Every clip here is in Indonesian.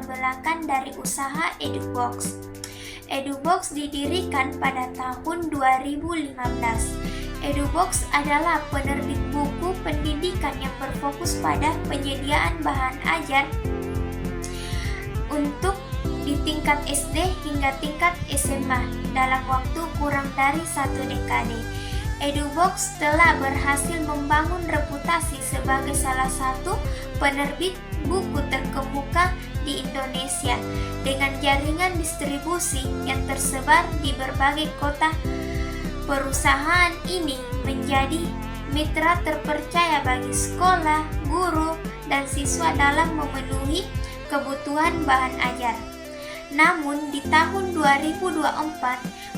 belakang dari usaha EduBox. EduBox didirikan pada tahun 2015. EduBox adalah penerbit buku pendidikan yang berfokus pada penyediaan bahan ajar untuk di tingkat SD hingga tingkat SMA dalam waktu kurang dari 1 dekade. EduBox telah berhasil membangun reputasi sebagai salah satu penerbit buku terkemuka di Indonesia dengan jaringan distribusi yang tersebar di berbagai kota. Perusahaan ini menjadi mitra terpercaya bagi sekolah, guru, dan siswa dalam memenuhi kebutuhan bahan ajar. Namun di tahun 2024,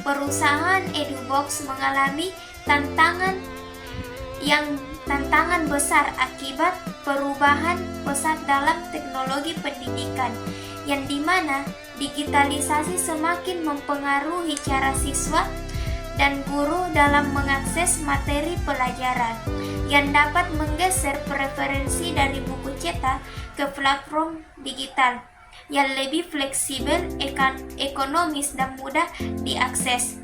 perusahaan EduBox mengalami tantangan besar akibat perubahan pesat dalam teknologi pendidikan, yang dimana digitalisasi semakin mempengaruhi cara siswa dan guru dalam mengakses materi pelajaran, yang dapat menggeser preferensi dari buku cetak ke platform digital yang lebih fleksibel, ekonomis, dan mudah diakses.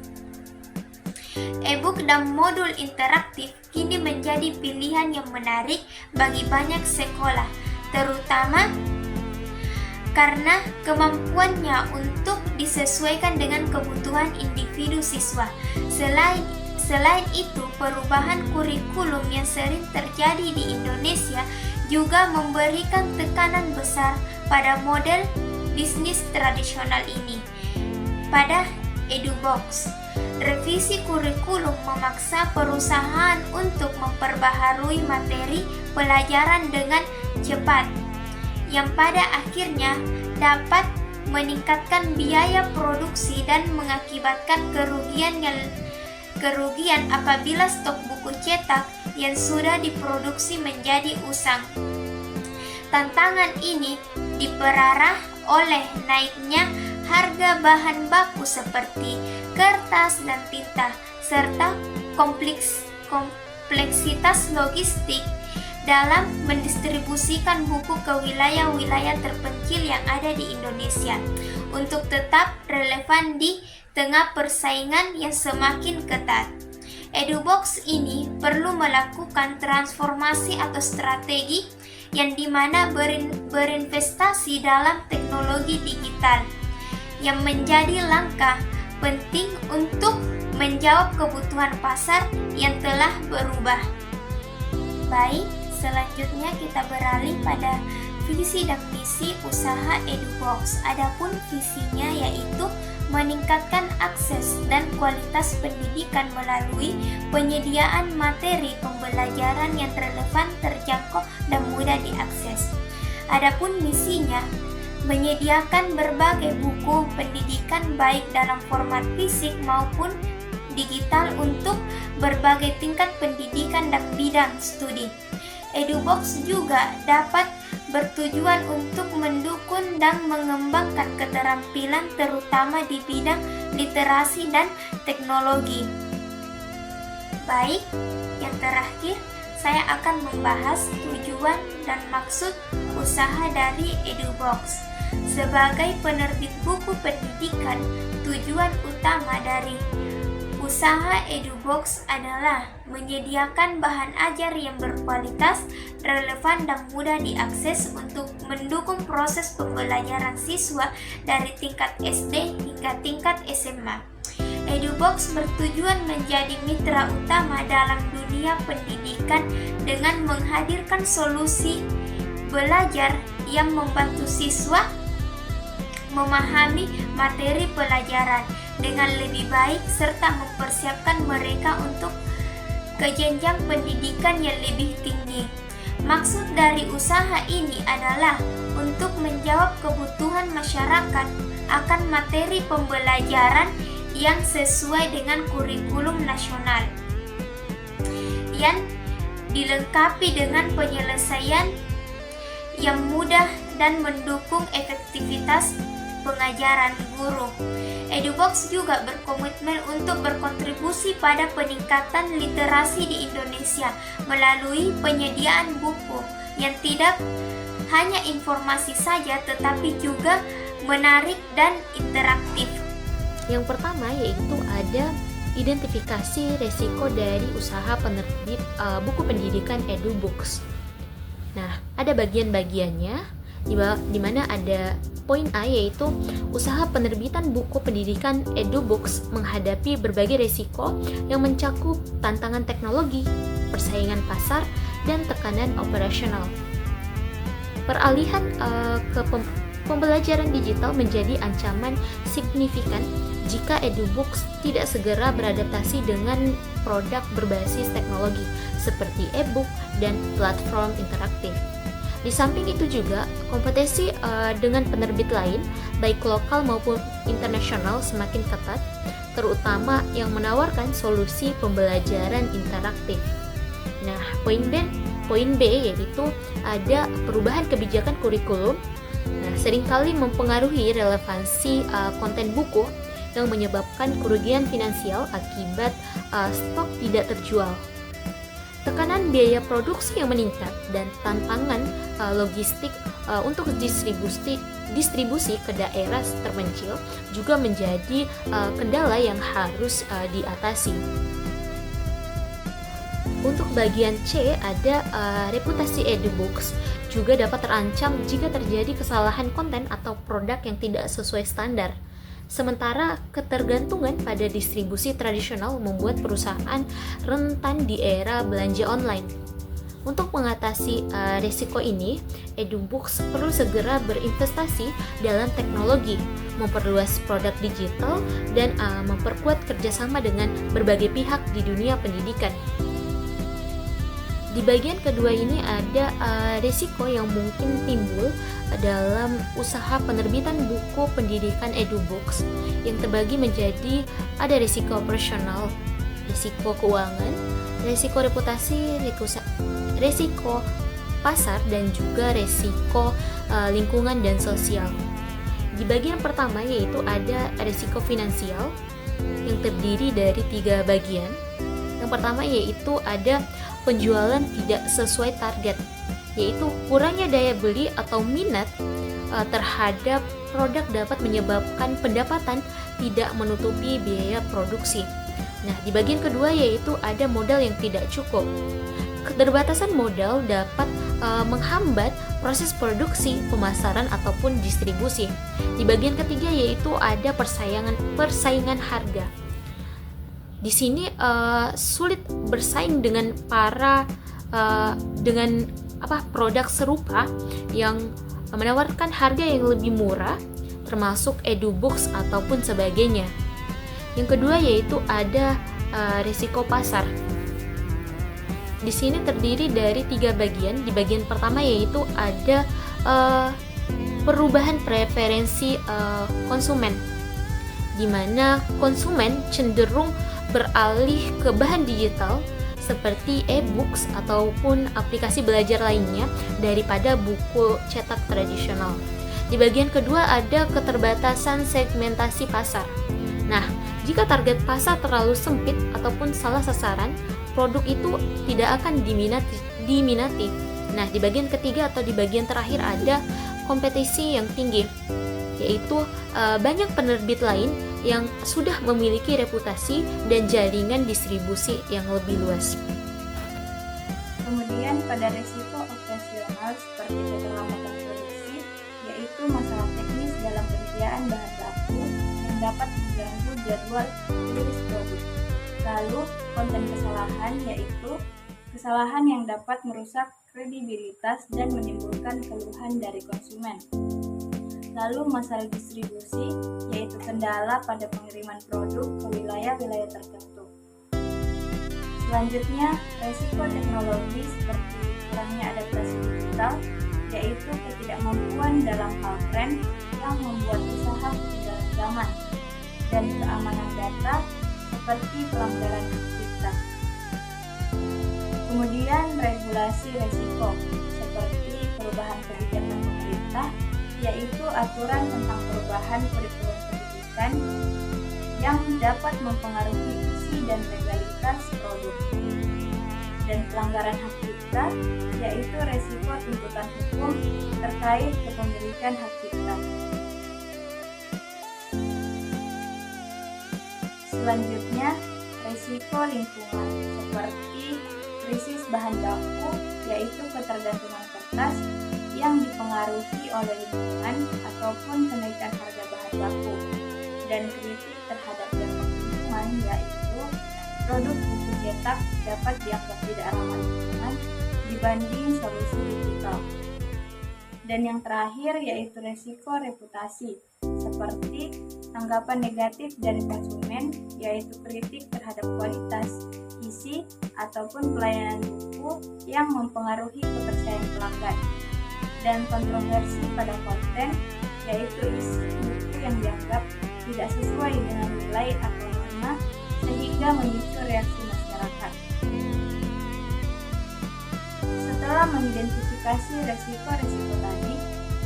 E-book dan modul interaktif kini menjadi pilihan yang menarik bagi banyak sekolah, terutama karena kemampuannya untuk disesuaikan dengan kebutuhan individu siswa. Selain itu, perubahan kurikulum yang sering terjadi di Indonesia juga memberikan tekanan besar pada model bisnis tradisional ini. Pada EduBox, revisi kurikulum memaksa perusahaan untuk memperbaharui materi pelajaran dengan cepat, yang pada akhirnya dapat meningkatkan biaya produksi dan mengakibatkan kerugian apabila stok buku cetak yang sudah diproduksi menjadi usang. Tantangan ini diperarah oleh naiknya harga bahan baku seperti kertas dan tinta, serta kompleksitas logistik dalam mendistribusikan buku ke wilayah-wilayah terpencil yang ada di Indonesia untuk tetap relevan di tengah persaingan yang semakin ketat. EduBox ini perlu melakukan transformasi atau strategi yang dimana berinvestasi dalam teknologi digital yang menjadi langkah penting untuk menjawab kebutuhan pasar yang telah berubah. Baik, selanjutnya kita beralih pada visi dan misi usaha EduBox. Adapun visinya yaitu meningkatkan akses dan kualitas pendidikan melalui penyediaan materi pembelajaran yang relevan, terjangkau, dan mudah diakses. Adapun misinya menyediakan berbagai buku pendidikan baik dalam format fisik maupun digital untuk berbagai tingkat pendidikan dan bidang studi. EduBox juga dapat bertujuan untuk mendukung dan mengembangkan keterampilan terutama di bidang literasi dan teknologi. Baik, yang terakhir saya akan membahas tujuan dan maksud usaha dari EduBox. Sebagai penerbit buku pendidikan, tujuan utama dari usaha EduBox adalah menyediakan bahan ajar yang berkualitas, relevan, dan mudah diakses untuk mendukung proses pembelajaran siswa dari tingkat SD hingga tingkat SMA. EduBox bertujuan menjadi mitra utama dalam dunia pendidikan dengan menghadirkan solusi belajar yang membantu siswa memahami materi pelajaran dengan lebih baik serta mempersiapkan mereka untuk ke jenjang pendidikan yang lebih tinggi. Maksud dari usaha ini adalah untuk menjawab kebutuhan masyarakat akan materi pembelajaran yang sesuai dengan kurikulum nasional, yang dilengkapi dengan penyelesaian yang mudah dan mendukung efektivitas pengajaran guru. EduBox juga berkomitmen untuk berkontribusi pada peningkatan literasi di Indonesia melalui penyediaan buku yang tidak hanya informasi saja tetapi juga menarik dan interaktif. Yang pertama yaitu ada identifikasi resiko dari usaha penerbit buku pendidikan edubooks. Nah, ada bagian-bagiannya di mana ada poin A yaitu usaha penerbitan buku pendidikan edubooks menghadapi berbagai resiko yang mencakup tantangan teknologi, persaingan pasar, dan tekanan operasional. Peralihan ke pembelajaran digital menjadi ancaman signifikan jika edubooks tidak segera beradaptasi dengan produk berbasis teknologi seperti e-book dan platform interaktif. Di samping itu juga, kompetisi dengan penerbit lain, baik lokal maupun internasional semakin ketat, terutama yang menawarkan solusi pembelajaran interaktif. Nah, poin B yaitu ada perubahan kebijakan kurikulum. Nah, seringkali mempengaruhi relevansi konten buku yang menyebabkan kerugian finansial akibat stok tidak terjual. Tekanan biaya produksi yang meningkat dan tantangan logistik untuk distribusi ke daerah terpencil juga menjadi kendala yang harus diatasi. Untuk bagian C ada reputasi edubooks juga dapat terancam jika terjadi kesalahan konten atau produk yang tidak sesuai standar. Sementara ketergantungan pada distribusi tradisional membuat perusahaan rentan di era belanja online. Untuk mengatasi risiko ini, edubooks perlu segera berinvestasi dalam teknologi, memperluas produk digital, dan memperkuat kerjasama dengan berbagai pihak di dunia pendidikan. Di bagian kedua ini ada risiko yang mungkin timbul dalam usaha penerbitan buku pendidikan edubooks yang terbagi menjadi ada risiko operasional, risiko keuangan, risiko reputasi, risiko pasar, dan juga risiko lingkungan dan sosial. Di bagian pertama yaitu ada risiko finansial yang terdiri dari 3 bagian. Yang pertama yaitu ada penjualan tidak sesuai target, yaitu kurangnya daya beli atau minat terhadap produk dapat menyebabkan pendapatan tidak menutupi biaya produksi. Nah, di bagian kedua yaitu ada modal yang tidak cukup. Keterbatasan modal dapat menghambat proses produksi, pemasaran, ataupun distribusi. Di bagian ketiga yaitu ada persaingan harga. Di sini sulit bersaing dengan produk serupa yang menawarkan harga yang lebih murah, termasuk edubooks ataupun sebagainya. Yang kedua yaitu ada risiko pasar. Di sini terdiri dari 3 bagian. Di bagian pertama yaitu ada perubahan preferensi konsumen, di mana konsumen cenderung beralih ke bahan digital seperti e-books ataupun aplikasi belajar lainnya daripada buku cetak tradisional. Di bagian kedua ada keterbatasan segmentasi pasar. Nah, jika target pasar terlalu sempit ataupun salah sasaran, produk itu tidak akan diminati. Nah, di bagian ketiga atau di bagian terakhir ada kompetisi yang tinggi, yaitu banyak penerbit lain yang sudah memiliki reputasi dan jaringan distribusi yang lebih luas. Kemudian pada risiko operasional seperti keterlambatan produksi, yaitu masalah teknis dalam penyediaan bahan baku yang dapat mengganggu jadwal rilis produk. Lalu konten kesalahan, yaitu kesalahan yang dapat merusak kredibilitas dan menimbulkan keluhan dari konsumen. Lalu masalah distribusi, yaitu kendala pada pengiriman produk ke wilayah-wilayah tertentu. Selanjutnya, resiko teknologi seperti kurangnya adaptasi digital, yaitu ketidakmampuan dalam hal tren yang membuat usaha ketinggalan zaman, dan keamanan data seperti pelanggaran hak cipta. Kemudian regulasi resiko seperti perubahan kebijakan pemerintah, yaitu aturan tentang perubahan kurikulum pendidikan yang dapat mempengaruhi isi dan legalitas produk, dan pelanggaran hak cipta Justa, yaitu resiko tuntutan hukum terkait kepemilikan hak cipta. Selanjutnya, resiko lingkungan seperti krisis bahan baku, yaitu ketergantungan kertas yang dipengaruhi oleh lingkungan ataupun kenaikan harga bahan baku, dan kritik terhadap dampak lingkungan, yaitu produk buku cetak dapat dianggap tidak ramah lingkungan dibanding solusi digital. Dan yang terakhir yaitu resiko reputasi, seperti tanggapan negatif dari konsumen, yaitu kritik terhadap kualitas, isi, ataupun pelayanan buku yang mempengaruhi kepercayaan pelanggan. Dan kontroversi pada konten, yaitu isi buku yang dianggap tidak sesuai dengan nilai atau norma sehingga memicu reaksi masyarakat. Setelah mengidentifikasi resiko-resiko tadi,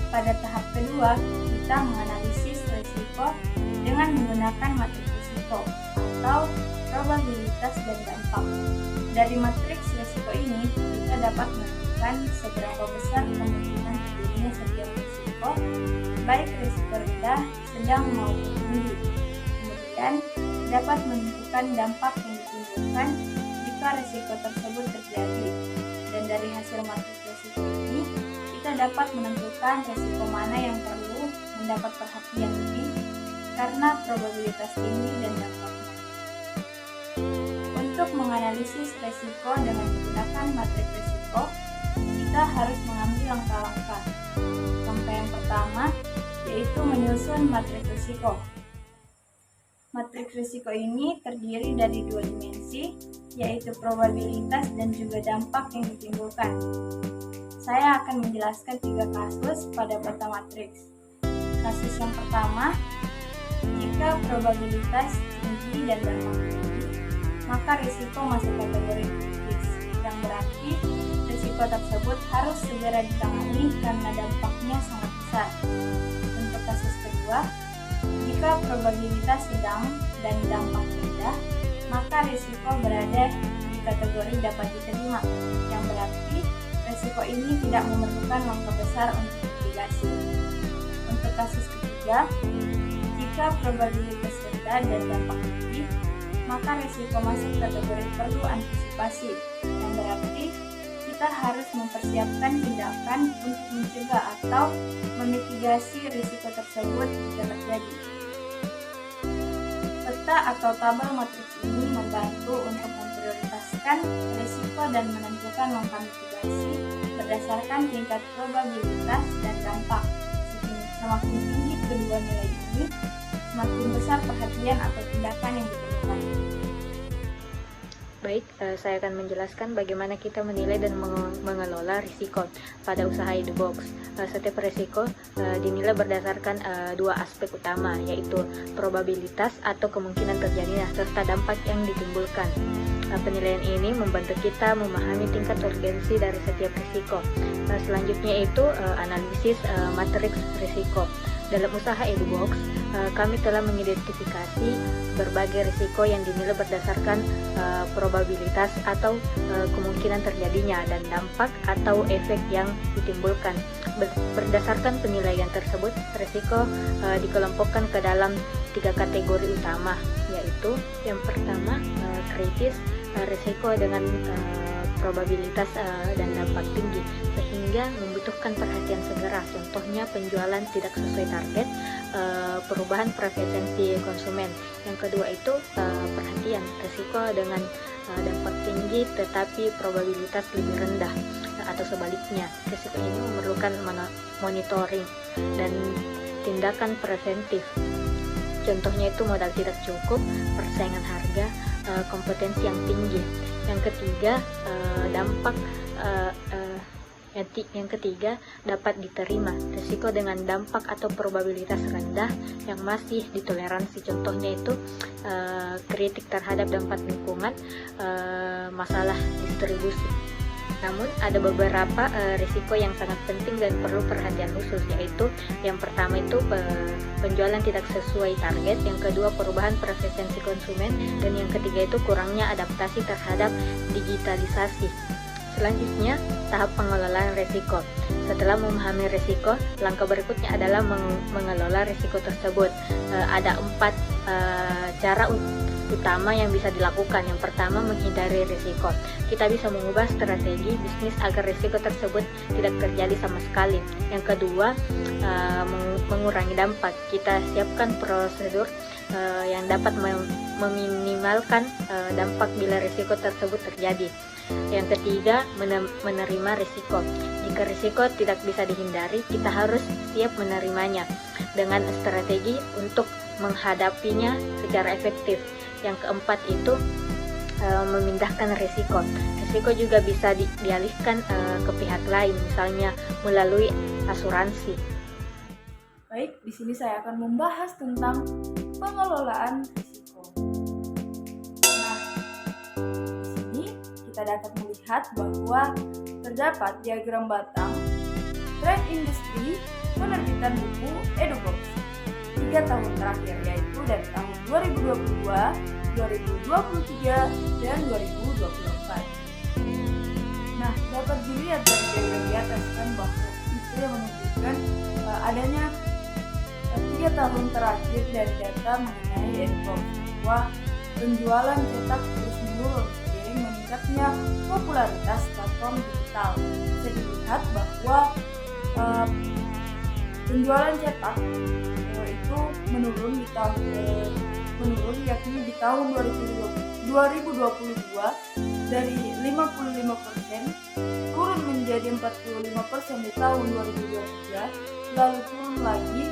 pada tahap kedua kita menganalisis resiko dengan menggunakan matriks resiko atau probabilitas dan dampak. Dari matriks resiko ini kita dapat menentukan seberapa besar kemungkinan terjadinya setiap resiko, baik resiko rendah, sedang maupun tinggi. Kemudian dapat menentukan dampak yang ditimbulkan jika resiko tersebut terjadi. Dan dari hasil matriks resiko ini kita dapat menentukan resiko mana yang perlu mendapat perhatian lebih karena probabilitas tinggi dan dampaknya. Untuk menganalisis resiko dengan menggunakan matriks resiko, kita harus mengambil langkah-langkah. Langkah yang pertama yaitu menyusun matriks risiko. Matriks risiko ini terdiri dari dua dimensi, yaitu probabilitas dan juga dampak yang ditimbulkan. Saya akan menjelaskan 3 kasus pada peta matriks. Kasus yang pertama, jika probabilitas tinggi dan dampak tinggi, maka risiko masuk kategori kritis, yang berarti risiko tersebut harus segera ditangani karena dampaknya sangat besar. Untuk kasus kedua, jika probabilitas sedang dan dampak rendah, maka risiko berada di kategori dapat diterima, yang berarti risiko ini tidak memerlukan langkah besar untuk mitigasi. Untuk kasus ketiga, jika probabilitas rendah dan dampak tinggi, maka risiko masuk kategori perlu antisipasi, yang berarti kita harus mempersiapkan tindakan untuk mencegah atau memitigasi risiko tersebut jika terjadi. Peta atau tabel matriks ini membantu untuk memprioritaskan risiko dan menentukan langkah mitigasi berdasarkan tingkat probabilitas dan dampak. Semakin tinggi kedua nilai ini, semakin besar perhatian atau tindakan yang diperlukan. Baik, saya akan menjelaskan bagaimana kita menilai dan mengelola risiko pada usaha Edubox. Setiap risiko dinilai berdasarkan 2 aspek utama, yaitu probabilitas atau kemungkinan terjadinya serta dampak yang ditimbulkan. Penilaian ini membantu kita memahami tingkat urgensi dari setiap risiko. Selanjutnya itu analisis matriks risiko. Dalam usaha Edubox, kami telah mengidentifikasi berbagai risiko yang dinilai berdasarkan probabilitas atau kemungkinan terjadinya dan dampak atau efek yang ditimbulkan. Berdasarkan penilaian tersebut, risiko dikelompokkan ke dalam 3 kategori utama, yaitu yang pertama kritis, risiko dengan probabilitas dan dampak tinggi sehingga membutuhkan perhatian segera, contohnya penjualan tidak sesuai target, perubahan preferensi konsumen. Yang kedua itu perhatian risiko dengan dampak tinggi tetapi probabilitas lebih rendah, atau sebaliknya risiko ini memerlukan monitoring dan tindakan preventif, contohnya itu modal tidak cukup, persaingan harga, kompetensi yang tinggi. Yang ketiga yang ketiga dapat diterima, risiko dengan dampak atau probabilitas rendah yang masih ditoleransi, contohnya itu kritik terhadap dampak lingkungan, masalah distribusi. Namun ada beberapa risiko yang sangat penting dan perlu perhatian khusus, yaitu yang pertama itu penjualan tidak sesuai target, yang kedua perubahan preferensi konsumen, dan yang ketiga itu kurangnya adaptasi terhadap digitalisasi. Selanjutnya, tahap pengelolaan risiko. Setelah memahami risiko, langkah berikutnya adalah mengelola risiko tersebut. Ada 4 cara utama yang bisa dilakukan. Yang pertama, menghindari risiko. Kita bisa mengubah strategi bisnis agar risiko tersebut tidak terjadi sama sekali. Yang kedua, mengurangi dampak. Kita siapkan prosedur yang dapat meminimalkan dampak bila risiko tersebut terjadi. Yang ketiga, menerima risiko. Jika risiko tidak bisa dihindari, kita harus siap menerimanya dengan strategi untuk menghadapinya secara efektif. Yang keempat itu memindahkan risiko. Risiko juga bisa dialihkan ke pihak lain, misalnya melalui asuransi. Baik, di sini saya akan membahas tentang pengelolaan risiko. Nah, di sini kita dapat melihat bahwa terdapat diagram batang tren industri penerbitan buku EduBox 3 tahun terakhir, yaitu dari tahun 2022, 2023, dan 2024. Nah, dapat dilihat dari diagram di atas kan bahwa itu yang menunjukkan adanya 3 tahun terakhir dari data mengenai EduBox bahwa penjualan cetak terus menurun seiring meningkatnya popularitas platform digital. Bisa dilihat bahwa penjualan cetak itu menurun yakni di tahun 2022 dari 55% turun menjadi 45% di tahun 2023, lalu turun lagi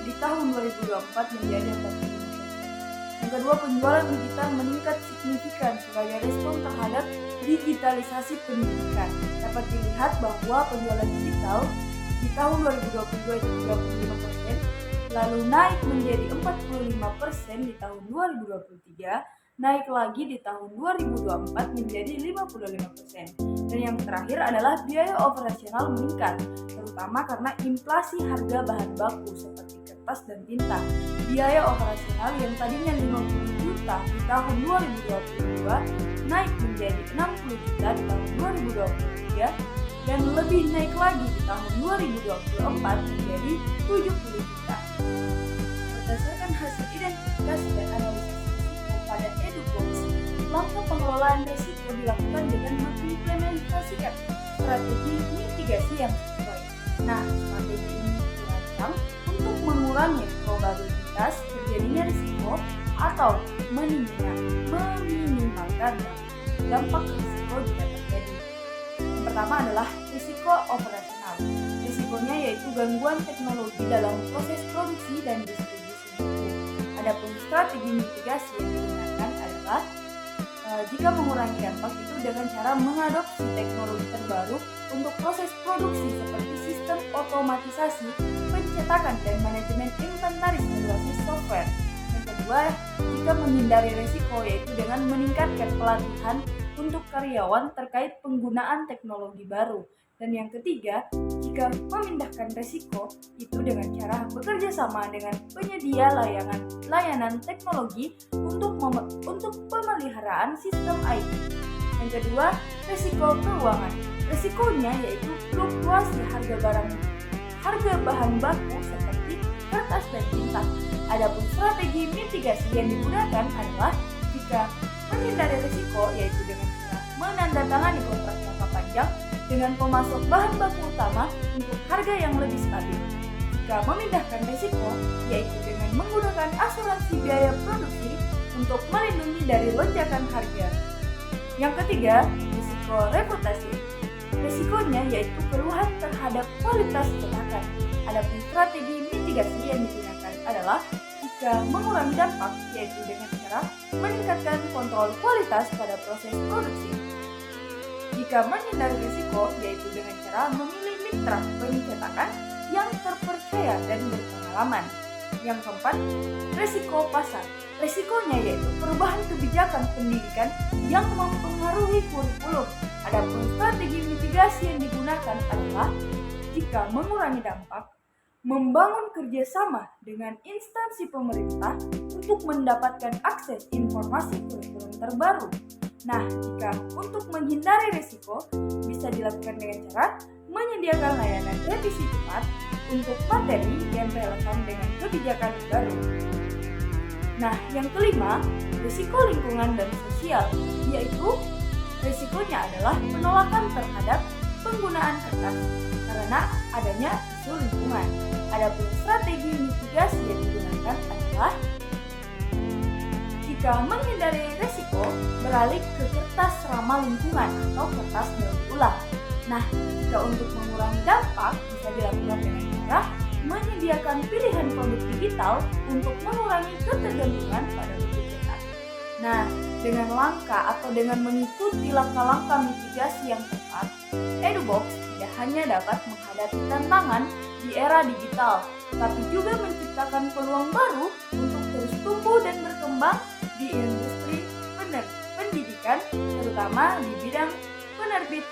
di tahun 2024 menjadi 45%. Yang kedua, penjualan digital meningkat signifikan sebagai respon terhadap digitalisasi pendidikan. Dapat dilihat bahwa penjualan digital di tahun 2022 itu 35%, lalu naik menjadi 45% di tahun 2023, naik lagi di tahun 2024 menjadi 55%. Dan yang terakhir adalah biaya operasional meningkat, terutama karena inflasi harga bahan baku seperti kertas dan tinta. Biaya operasional yang tadinya 50 juta di tahun 2022 naik menjadi 60 juta di tahun 2023 dan lebih naik lagi di tahun 2024 menjadi 70 juta. Berdasarkan hasil identifikasi dan analisis pada EduBox, langkah pengelolaan risiko dilakukan dengan mengimplementasikan strategi mitigasi yang sesuai. Nah, strategi ini dirancang untuk mengurangi probabilitas terjadinya risiko atau meminimalkan dampak risiko jika terjadi. Yang pertama adalah risiko operasional. Risikonya yaitu gangguan teknologi dalam proses produksi dan distribusi buku. Adapun strategi mitigasi yang digunakan adalah jika mengurangi dampak itu dengan cara mengadopsi teknologi terbaru untuk proses produksi seperti sistem otomatisasi, pencetakan, dan manajemen inventaris berbasis software. Yang kedua, jika menghindari risiko yaitu dengan meningkatkan pelatihan untuk karyawan terkait penggunaan teknologi baru. Dan yang ketiga, jika memindahkan risiko itu dengan cara bekerja sama dengan penyedia layanan teknologi untuk pemeliharaan sistem IT. Yang kedua, risiko keuangan. Risikonya yaitu fluktuasi harga bahan baku seperti kertas dan tinta. Adapun strategi mitigasi yang digunakan adalah jika menghindari risiko yaitu dengan cara menandatangani kontrak jangka panjang dengan pemasok bahan baku utama untuk harga yang lebih stabil. Jika memindahkan risiko yaitu dengan menggunakan asuransi biaya produksi untuk melindungi dari lonjakan harga. Yang ketiga, risiko reputasi. Risikonya yaitu keluhan terhadap kualitas cetakan. Adapun strategi mitigasi yang digunakan adalah jika mengurangi dampak yaitu dengan cara meningkatkan kontrol kualitas pada proses produksi. Jika menghindari risiko yaitu dengan cara memilih mitra pencetakan yang terpercaya dan berpengalaman. Yang keempat, risiko pasar. Risikonya yaitu perubahan kebijakan pendidikan yang mempengaruhi kurikulum. Adapun strategi mitigasi yang digunakan adalah jika mengurangi dampak, membangun kerjasama dengan instansi pemerintah untuk mendapatkan akses informasi kurikulum terbaru, Nah, jika untuk menghindari risiko, bisa dilakukan dengan cara menyediakan layanan revisi cepat untuk materi yang relevan dengan kebijakan baru. Nah, yang kelima, risiko lingkungan dan sosial, yaitu risikonya adalah penolakan terhadap penggunaan kertas karena adanya isu lingkungan. Adapun strategi mitigasi yang digunakan adalah jika menghindari risiko, beralih ke kertas ramah lingkungan atau kertas daur ulang. Nah, jika untuk mengurangi dampak bisa dilakukan dengan cara menyediakan pilihan produk digital untuk mengurangi ketergantungan pada buku cetak. Nah, dengan langkah atau dengan mengikuti langkah-langkah mitigasi yang tepat, EduBox tidak hanya dapat menghadapi tantangan di era digital, tapi juga menciptakan peluang baru untuk terus tumbuh dan berkembang di industri pendidikan, terutama di bidang penerbit